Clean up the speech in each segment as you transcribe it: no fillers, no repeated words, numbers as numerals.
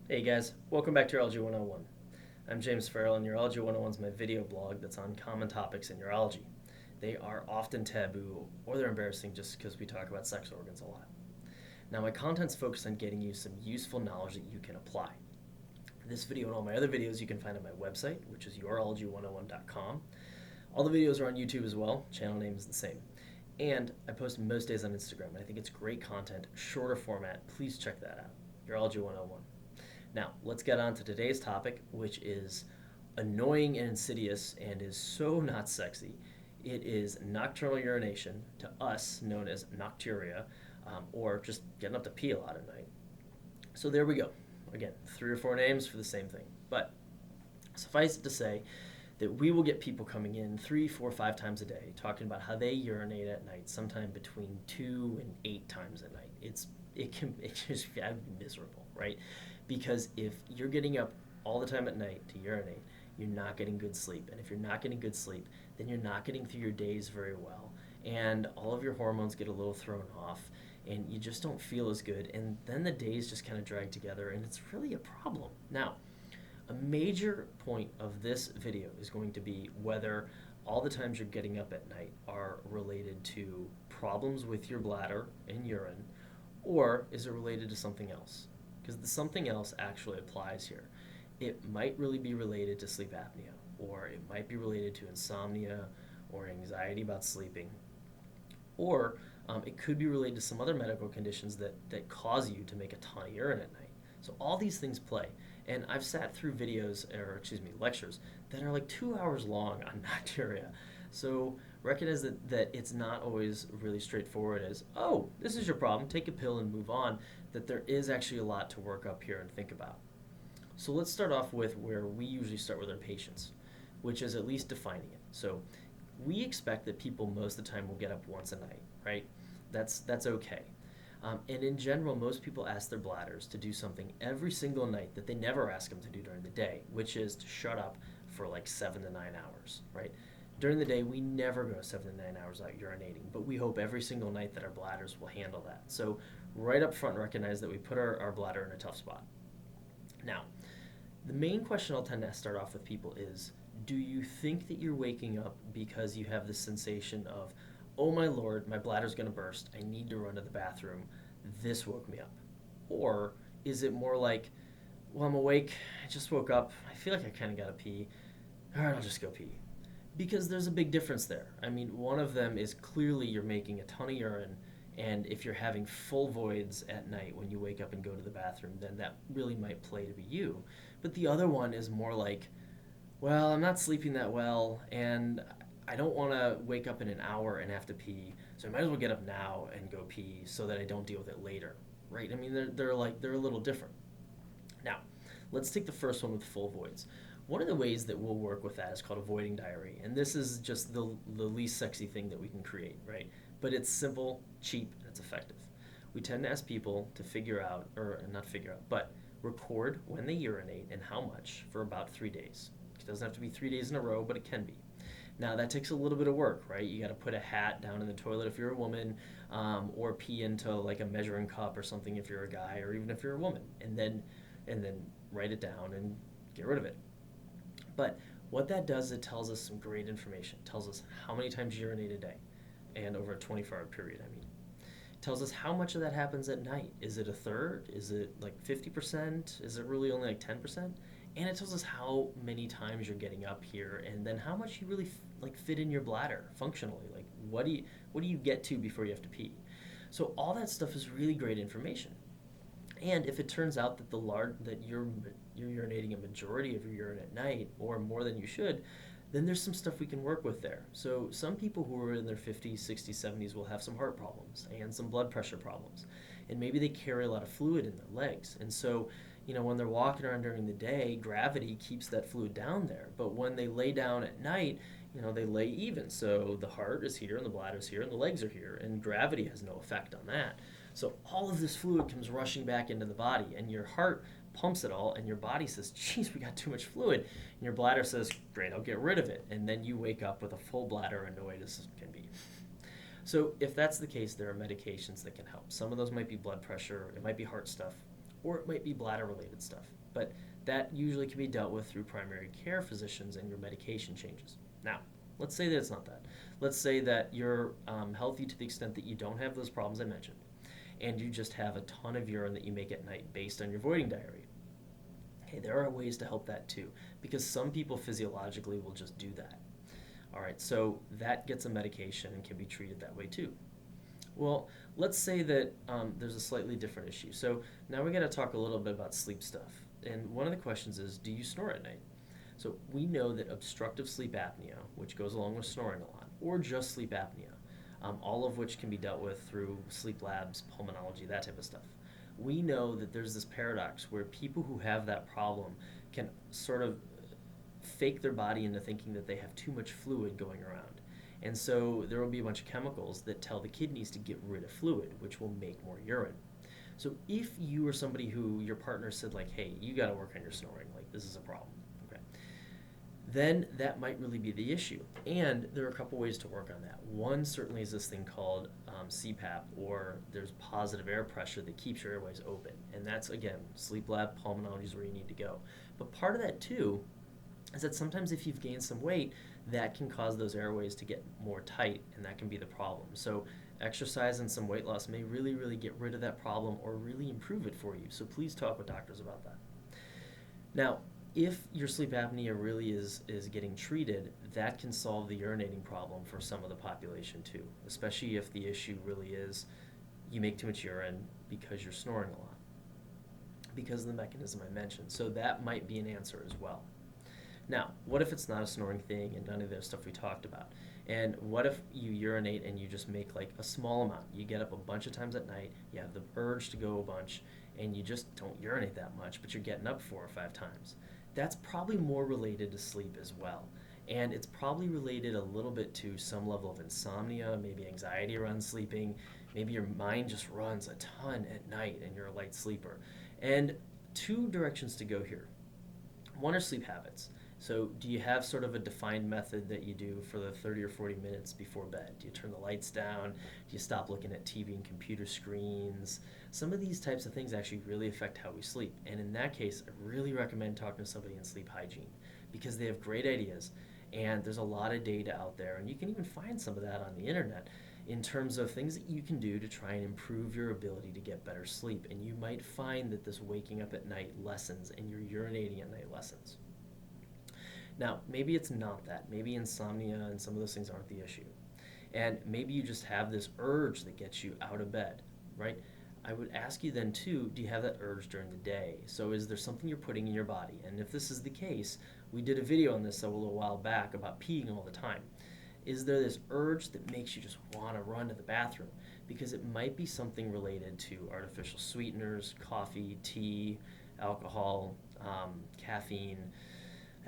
Hey guys, welcome back to Urology 101. I'm James Farrell, and Urology 101 is my video blog that's on common topics in urology. They are often taboo or they're embarrassing just because we talk about sex organs a lot. Now, my content's focused on getting you some useful knowledge that you can apply. This video and all my other videos you can find on my website, which is urology101.com. All the videos are on YouTube as well, channel name is the same. And I post most days on Instagram, and I think it's great content, shorter format. Please check that out. Urology 101. Now, let's get on to today's topic, which is annoying and insidious and is so not sexy. It is nocturnal urination, to us known as nocturia, or just getting up to pee a lot at night. So there we go. Again, 3 or 4 names for the same thing. But suffice it to say that we will get people coming in 3, 4, 5 times a day talking about how they urinate at night, sometime between 2 and 8 times a night. It just miserable, right? Because if you're getting up all the time at night to urinate, you're not getting good sleep. And if you're not getting good sleep, then you're not getting through your days very well. And all of your hormones get a little thrown off, and you just don't feel as good. And then the days just kind of drag together, and it's really a problem. Now, a major point of this video is going to be whether all the times you're getting up at night are related to problems with your bladder and urine, or is it related to something else? Because the something else actually applies here. It might really be related to sleep apnea, or it might be related to insomnia or anxiety about sleeping, or it could be related to some other medical conditions that cause you to make a ton of urine at night. So all these things play. And I've sat through videos, or excuse me, lectures that are like 2 hours long on nocturia. So recognize that it's not always really straightforward as, oh, this is your problem, take a pill and move on, that there is actually a lot to work up here and think about. So let's start off with where we usually start with our patients, which is at least defining it. So we expect that people most of the time will get up once a night, right? That's okay. And in general, most people ask their bladders to do something every single night that they never ask them to do during the day, which is to shut up for like 7 to 9 hours, right? During the day, we never go 7 to 9 hours out urinating, but we hope every single night that our bladders will handle that. So right up front, recognize that we put our bladder in a tough spot. Now, the main question I'll tend to start off with people is, do you think that you're waking up because you have this sensation of, oh my lord, my bladder's going to burst, I need to run to the bathroom, this woke me up? Or is it more like, well, I'm awake, I just woke up, I feel like I kind of got to pee, all right, I'll just go pee? Because there's a big difference there. I mean, one of them is clearly you're making a ton of urine, and if you're having full voids at night when you wake up and go to the bathroom, then that really might play to be you. But the other one is more like, well, I'm not sleeping that well, and I don't want to wake up in an hour and have to pee, so I might as well get up now and go pee so that I don't deal with it later, right? I mean, they're a little different. Now, let's take the first one with full voids. One of the ways that we'll work with that is called avoiding diarrhea, and this is just the least sexy thing that we can create, right? But it's simple, cheap, and it's effective. We tend to ask people to figure out, or not figure out, but record when they urinate and how much for about 3 days. It doesn't have to be 3 days in a row, but it can be. Now that takes a little bit of work, right? You got to put a hat down in the toilet if you're a woman, or pee into like a measuring cup or something if you're a guy, or even if you're a woman, and then write it down and get rid of it. But what that does, it tells us some great information. It tells us how many times you urinate a day, and over a 24-hour period, I mean. It tells us how much of that happens at night. Is it a third? Is it like 50%? Is it really only like 10%? And it tells us how many times you're getting up here, and then how much you really like fit in your bladder functionally. Like what do you get to before you have to pee? So all that stuff is really great information. And if it turns out that you're urinating a majority of your urine at night, or more than you should, then there's some stuff we can work with there. So some people who are in their 50s, 60s, 70s will have some heart problems and some blood pressure problems. And maybe they carry a lot of fluid in their legs. And so, when they're walking around during the day, gravity keeps that fluid down there. But when they lay down at night, they lay even. So the heart is here and the bladder is here and the legs are here, and gravity has no effect on that. So all of this fluid comes rushing back into the body, and your heart pumps it all, and your body says, geez, we got too much fluid. And your bladder says, great, I'll get rid of it. And then you wake up with a full bladder, annoyed as can be. So if that's the case, there are medications that can help. Some of those might be blood pressure, it might be heart stuff, or it might be bladder related stuff. But that usually can be dealt with through primary care physicians and your medication changes. Now, let's say that it's not that. Let's say that you're healthy to the extent that you don't have those problems I mentioned, and you just have a ton of urine that you make at night based on your voiding diarrhea. Hey, there are ways to help that too, because some people physiologically will just do that. All right, so that gets a medication and can be treated that way too. Well, let's say that there's a slightly different issue. So now we got to talk a little bit about sleep stuff. And one of the questions is, do you snore at night? So we know that obstructive sleep apnea, which goes along with snoring a lot, or just sleep apnea, all of which can be dealt with through sleep labs, pulmonology, that type of stuff. We know that there's this paradox where people who have that problem can sort of fake their body into thinking that they have too much fluid going around. And so there will be a bunch of chemicals that tell the kidneys to get rid of fluid, which will make more urine. So if you are somebody who your partner said like, hey, you got to work on your snoring, like this is a problem, okay, then that might really be the issue. And there are a couple ways to work on that. One certainly is this thing called CPAP, or there's positive air pressure that keeps your airways open. And that's, again, sleep lab, pulmonology is where you need to go. But part of that too is that sometimes if you've gained some weight, that can cause those airways to get more tight, and that can be the problem. So exercise and some weight loss may really, really get rid of that problem or really improve it for you. So please talk with doctors about that. Now, if your sleep apnea really is getting treated, that can solve the urinating problem for some of the population too, especially if the issue really is you make too much urine because you're snoring a lot, because of the mechanism I mentioned. So that might be an answer as well. Now, what if it's not a snoring thing and none of the stuff we talked about? And what if you urinate and you just make like a small amount? You get up a bunch of times at night, you have the urge to go a bunch, and you just don't urinate that much, but you're getting up 4 or 5 times. That's probably more related to sleep as well. And it's probably related a little bit to some level of insomnia, maybe anxiety around sleeping. Maybe your mind just runs a ton at night and you're a light sleeper. And 2 directions to go here. One are sleep habits. So do you have sort of a defined method that you do for the 30 or 40 minutes before bed? Do you turn the lights down? Do you stop looking at TV and computer screens? Some of these types of things actually really affect how we sleep. And in that case, I really recommend talking to somebody in sleep hygiene because they have great ideas. And there's a lot of data out there. And you can even find some of that on the internet in terms of things that you can do to try and improve your ability to get better sleep. And you might find that this waking up at night lessens and your urinating at night lessens. Now, maybe it's not that. Maybe insomnia and some of those things aren't the issue. And maybe you just have this urge that gets you out of bed, right? I would ask you then too, do you have that urge during the day? So is there something you're putting in your body? And if this is the case, we did a video on this a little while back about peeing all the time. Is there this urge that makes you just want to run to the bathroom? Because it might be something related to artificial sweeteners, coffee, tea, alcohol, caffeine,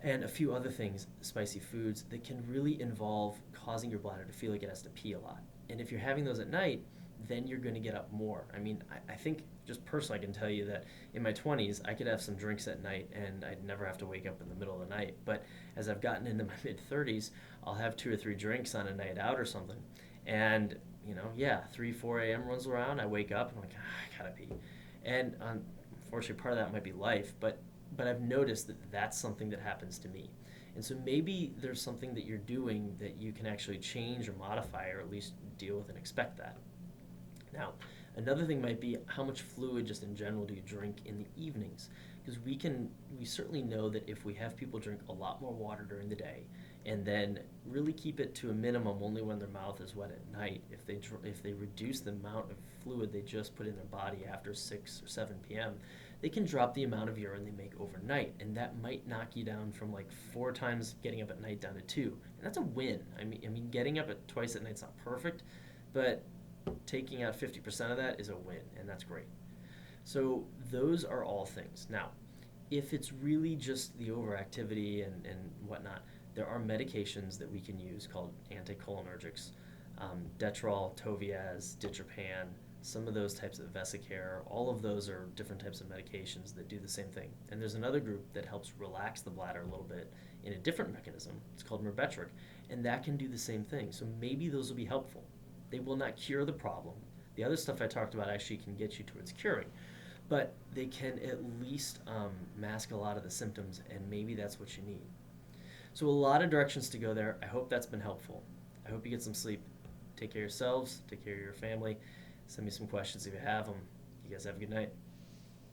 and a few other things, spicy foods, that can really involve causing your bladder to feel like it has to pee a lot. And if you're having those at night, then you're going to get up more. I mean, I think just personally I can tell you that in my 20s, I could have some drinks at night and I'd never have to wake up in the middle of the night. But as I've gotten into my mid-30s, I'll have 2 or 3 drinks on a night out or something. And, 3, 4 a.m. rolls around, I wake up and I'm like, I gotta pee. And unfortunately, part of that might be life, but I've noticed that that's something that happens to me. And so maybe there's something that you're doing that you can actually change or modify or at least deal with and expect that. Now, another thing might be how much fluid just in general do you drink in the evenings? Because we certainly know that if we have people drink a lot more water during the day and then really keep it to a minimum only when their mouth is wet at night, if they reduce the amount of fluid they just put in their body after 6 or 7 p.m., they can drop the amount of urine they make overnight, and that might knock you down from like 4 times getting up at night down to 2. And that's a win. I mean, getting up at twice at night's not perfect, but taking out 50% of that is a win, and that's great. So those are all things. Now, if it's really just the overactivity and whatnot, there are medications that we can use called anticholinergics, Detrol, Toviaz, Ditropan, some of those types of Vesicare. All of those are different types of medications that do the same thing. And there's another group that helps relax the bladder a little bit in a different mechanism. It's called Myrbetriq, and that can do the same thing. So maybe those will be helpful. They will not cure the problem. The other stuff I talked about actually can get you towards curing. but they can at least mask a lot of the symptoms, and maybe that's what you need. So a lot of directions to go there. I hope that's been helpful. I hope you get some sleep. Take care of yourselves. Take care of your family. Send me some questions if you have them. You guys have a good night.